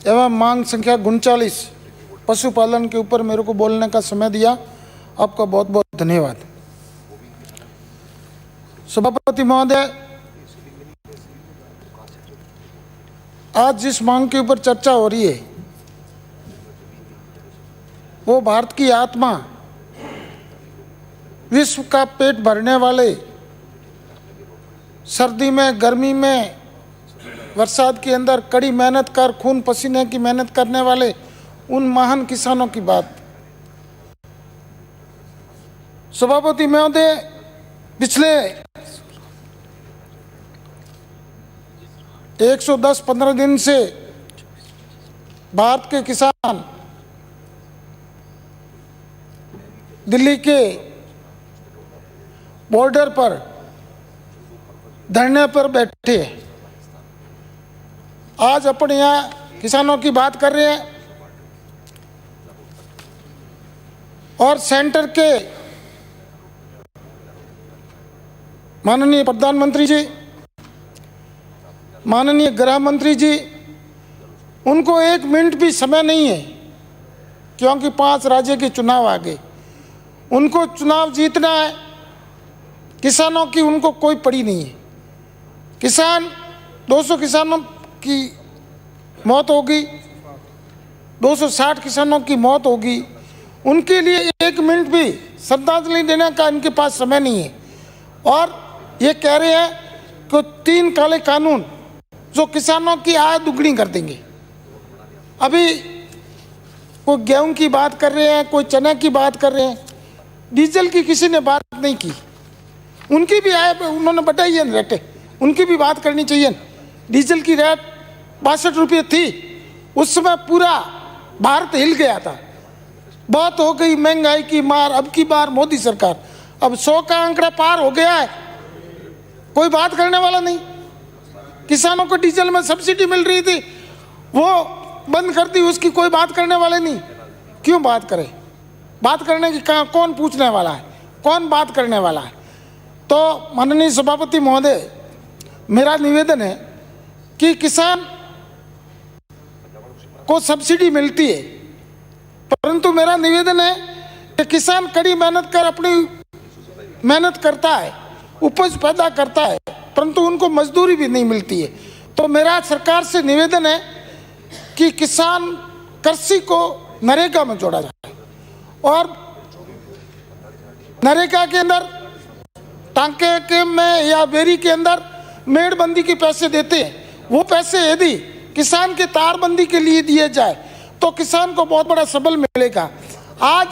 एवं मांग संख्या 39 पशुपालन के ऊपर मेरे को बोलने का समय दिया, आपका बहुत बहुत धन्यवाद। सभापति महोदय, आज जिस मांग के ऊपर चर्चा हो रही है वो भारत की आत्मा, विश्व का पेट भरने वाले, सर्दी में, गर्मी में, बरसात के अंदर कड़ी मेहनत कर, खून पसीने की मेहनत करने वाले उन महान किसानों की बात। सभापति महोदय, पिछले 110-15 दिन से भारत के किसान दिल्ली के बॉर्डर पर धरने पर बैठे। आज अपने यहाँ किसानों की बात कर रहे हैं और सेंटर के माननीय प्रधानमंत्री जी, माननीय गृह मंत्री जी, उनको 1 मिनट भी समय नहीं है, क्योंकि 5 राज्य के चुनाव आ गए। उनको चुनाव जीतना है, किसानों की उनको कोई पड़ी नहीं है। किसान 200 किसानों की मौत होगी, 260 किसानों की मौत होगी, उनके लिए 1 मिनट भी श्रद्धांजलि देने का इनके पास समय नहीं है। और ये कह रहे हैं कि 3 काले कानून जो किसानों की आय दुगनी कर देंगे। अभी कोई गेहूं की बात कर रहे हैं, कोई चने की बात कर रहे हैं, डीजल की किसी ने बात नहीं की। उनकी भी आय उन्होंने बढ़ाई है रेटें, उनकी भी बात करनी चाहिए। डीजल की रेट 62 रुपये थी, उस समय पूरा भारत हिल गया था। बात हो गई महंगाई की मार, अब की बार मोदी सरकार, अब 100 का आंकड़ा पार हो गया है, कोई बात करने वाला नहीं। किसानों को डीजल में सब्सिडी मिल रही थी, वो बंद कर दी, उसकी कोई बात करने वाले नहीं। क्यों बात करें? बात करने की कौन पूछने वाला है, कौन बात करने वाला है? तो माननीय सभापति महोदय, मेरा निवेदन है कि किसान को सब्सिडी मिलती है, परंतु मेरा निवेदन है कि किसान कड़ी मेहनत कर अपनी मेहनत करता है, उपज पैदा करता है, परंतु उनको मजदूरी भी नहीं मिलती है। तो मेरा सरकार से निवेदन है कि किसान कृषि को नरेगा में जोड़ा जाए और नरेगा के अंदर टांके के में या बेरी के अंदर मेड़बंदी के पैसे देते हैं, वो पैसे यदि किसान के तारबंदी के लिए दिए जाए तो किसान को बहुत बड़ा सबल मिलेगा। आज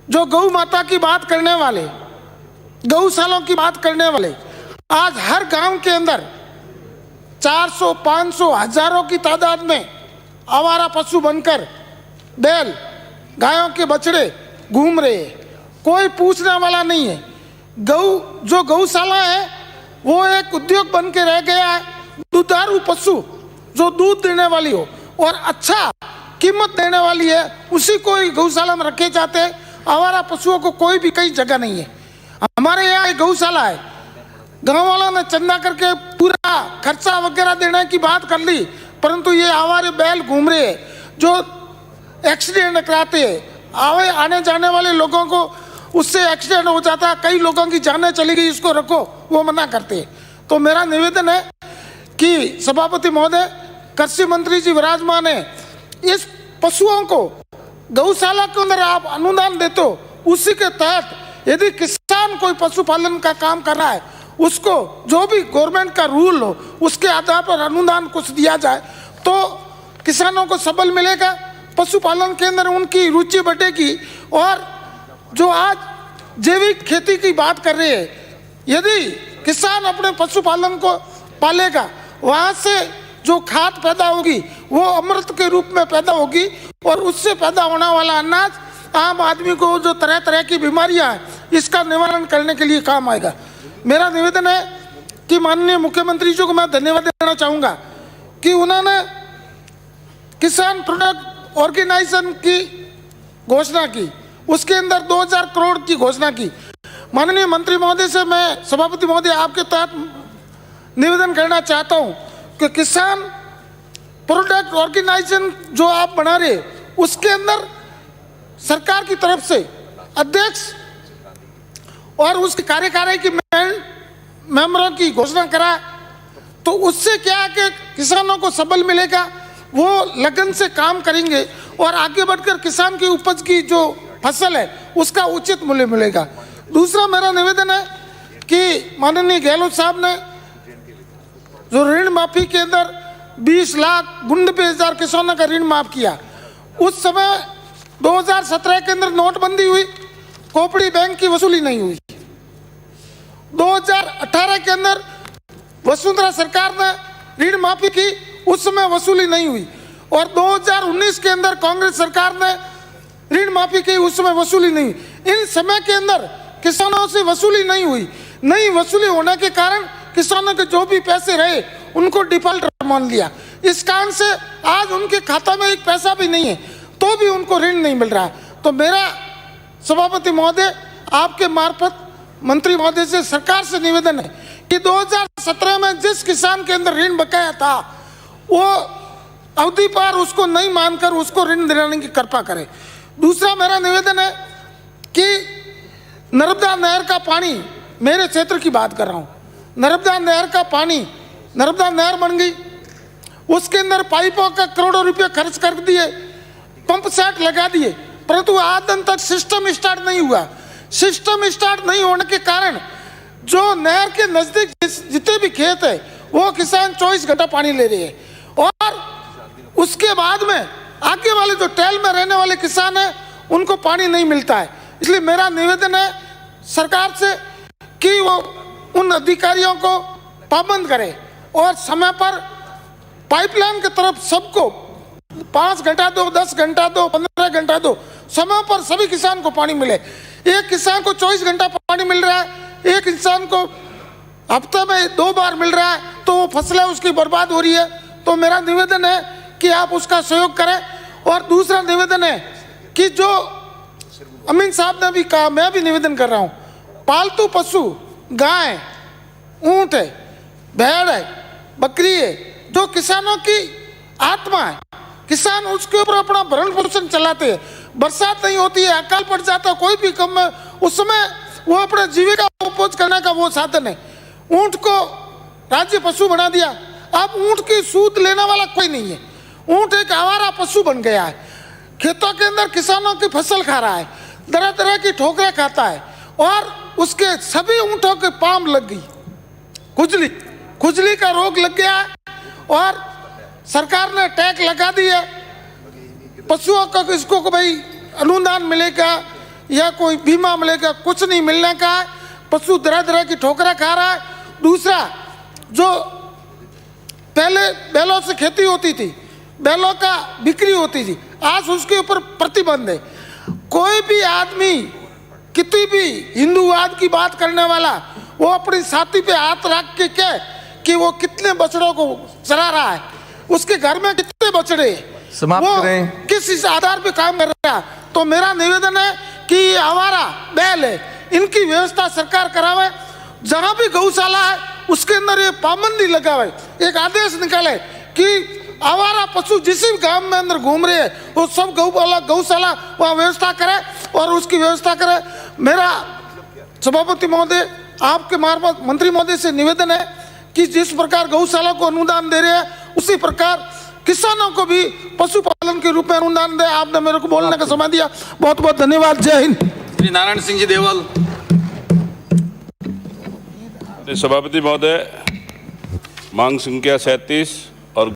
जो गौ माता की बात करने वाले, गौशालाओं की बात करने वाले, आज हर गांव के अंदर 400, 500, हजारों की तादाद में आवारा पशु बनकर बैल, गायों के बछड़े घूम रहे हैं, कोई पूछने वाला नहीं है। जो गौशाला है वो एक उद्योग बन के रह गया है। दुधारू पशु जो दूध देने वाली हो और अच्छा कीमत देने वाली है, उसी को ही गौशाला में रखे जाते हैं। आवारा पशुओं को कोई भी कई जगह नहीं है। हमारे यहाँ एक गौशाला है, गांव वालों ने चंदा करके पूरा खर्चा वगैरह देने की बात कर ली, परंतु ये आवारे बैल घूम रहे हैं जो एक्सीडेंट कराते हैं। आने जाने वाले लोगों को उससे एक्सीडेंट हो जाता है, कई लोगों की जानें चली गई, इसको रखो, वो मना करते हैं। तो मेरा निवेदन है कि सभापति महोदय, कृषि मंत्री जी विराजमान है, इस पशुओं को गौशाला के अंदर आप अनुदान देते हो, उसी के तहत यदि किसान कोई पशुपालन का काम कर रहा है, उसको जो भी गवर्नमेंट का रूल हो उसके आधार पर अनुदान कुछ दिया जाए तो किसानों को सबल मिलेगा, पशुपालन के अंदर उनकी रुचि बढ़ेगी। और जो आज जैविक खेती की बात कर रहे हैं, यदि किसान अपने पशुपालन को पालेगा, वहाँ से जो खाद पैदा होगी वो अमृत के रूप में पैदा होगी और उससे पैदा होने वाला अनाज आम आदमी को जो तरह तरह की बीमारियां हैं इसका निवारण करने के लिए काम आएगा। मेरा निवेदन है कि माननीय मुख्यमंत्री जी को मैं धन्यवाद देना चाहूँगा कि उन्होंने किसान प्रोडक्ट ऑर्गेनाइजेशन की घोषणा की, उसके अंदर 2000 करोड़ की घोषणा की। माननीय मंत्री महोदय से मैं सभापति महोदय आपके तहत निवेदन करना चाहता हूं कि किसान प्रोडक्ट ऑर्गेनाइजेशन जो आप बना रहे उसके अंदर सरकार की तरफ से अध्यक्ष और उसके कार्यकारी की मेंबरों की घोषणा करा, तो उससे क्या है कि किसानों को सबल मिलेगा, वो लगन से काम करेंगे और आगे बढ़कर किसान की उपज की जो फसल है उसका उचित मूल्य मिलेगा। दूसरा मेरा निवेदन है कि माननीय गहलोत साहब ने जो ऋण माफी के अंदर 20,92,000 किसानों का ऋण माफ किया, उस समय 2017 के अंदर नोटबंदी हुई, कोपड़ी बैंक की वसूली नहीं हुई। 2018 के अंदर वसुंधरा सरकार ने ऋण माफी की, उस समय वसूली नहीं हुई, और 2019 के अंदर कांग्रेस सरकार ने ऋण माफी की, उस समय वसूली नहीं हुई। इन समय के अंदर किसानों से वसूली नहीं हुई। नहीं वसूली होने के कारण किसानों के जो भी पैसे रहे उनको डिफॉल्टर मान लिया। इस कारण से आज उनके खाता में एक पैसा भी नहीं है, तो भी उनको ऋण नहीं मिल रहा। तो मेरा सभापति महोदय आपके मार्फत मंत्री महोदय से सरकार से निवेदन है कि 2017 में जिस किसान के अंदर ऋण बकाया था वो अवधि पार उसको नहीं मानकर उसको ऋण दिलाने की कृपा करें। दूसरा मेरा निवेदन है कि नर्मदा नहर का पानी, मेरे क्षेत्र की बात कर रहा हूँ, नर्मदा नहर का पानी, नर्मदा नहर बन गई, उसके अंदर पाइपों का करोड़ों रुपए खर्च कर दिए, पंप सेट लगा दिए, परंतु आज दिन तक सिस्टम स्टार्ट नहीं हुआ। सिस्टम स्टार्ट नहीं होने के कारण जो नहर के नजदीक जितने भी खेत है वो किसान 24 घंटा पानी ले रहे हैं, और उसके बाद में आगे वाले जो टेल में रहने वाले किसान हैं उनको पानी नहीं मिलता है। इसलिए मेरा निवेदन है सरकार से कि वो उन अधिकारियों को पाबंद करे और समय पर पाइपलाइन की तरफ सबको 5 घंटा दो, 10 घंटा दो, 15 घंटा दो, समय पर सभी किसान को पानी मिले। एक किसान को 24 घंटा पानी मिल रहा है, एक इंसान को हफ्ते में 2 बार मिल रहा है, तो वो फसलें उसकी बर्बाद हो रही है। तो मेरा निवेदन है कि आप उसका सहयोग करें। और दूसरा निवेदन है कि जो अमीन साहब ने भी कहा, मैं भी निवेदन कर रहा हूँ, पालतू पशु गाय, ऊंट है, भेड़ है, बकरी है, जो किसानों की आत्मा है, किसान उसके ऊपर अपना भरण पोषण चलाते हैं। बरसात नहीं होती है, अकाल पड़ जाता है, कोई भी कम में, उस समय वो अपना जीविका उपज करने का वो साधन है। ऊंट को राज्य पशु बना दिया, अब ऊंट की सूद लेने वाला कोई नहीं है। ऊंट एक आवारा पशु बन गया है, खेतों के अंदर किसानों की फसल खा रहा है, तरह तरह की ठोकरें खाता है, और उसके सभी ऊंटों के पाम लग गई, खुजली का रोग लग गया है, और सरकार ने टैग लगा दी है। पशुओं का इसको को भाई अनुदान मिलेगा या कोई बीमा मिलेगा, कुछ नहीं मिलने का है। पशु तरह तरह की ठोकरें खा रहा है। दूसरा, जो पहले बैलों से खेती होती थी, बैलों का बिक्री होती थी, आज उसके ऊपर प्रतिबंध है। कोई भी आदमी कितनी भी हिंदूवाद की बात करने वाला वो अपनी छाती पे हाथ रख के कहे कि वो कितने बछड़ों को चला रहा है, उसके घर में कितने बछड़े, समाप्त करें, किस आधार पे काम कर रहा है। तो मेरा निवेदन है कि ये आवारा बैल है, इनकी व्यवस्था सरकार करावे। जहां भी गौशाला है उसके अंदर ये पाबंदी लगावे, एक आदेश निकाले कि आवारा पशु जिस भी गांव में अंदर घूम रहे हैं वो सब गौशाला वहाँ व्यवस्था करे और उसकी व्यवस्था करे। मेरा सभापति महोदय आपके मार्फत मंत्री महोदय से निवेदन है कि जिस प्रकार गौशाला को अनुदान दे रहे हैं उसी प्रकार किसानों को भी पशुपालन के रूप में अनुदान दे। आपने मेरे को बोलने का समय दिया, बहुत बहुत धन्यवाद। जय हिंद। श्री नारायण सिंह जी देवल। सभापति महोदय, मांग संख्या 37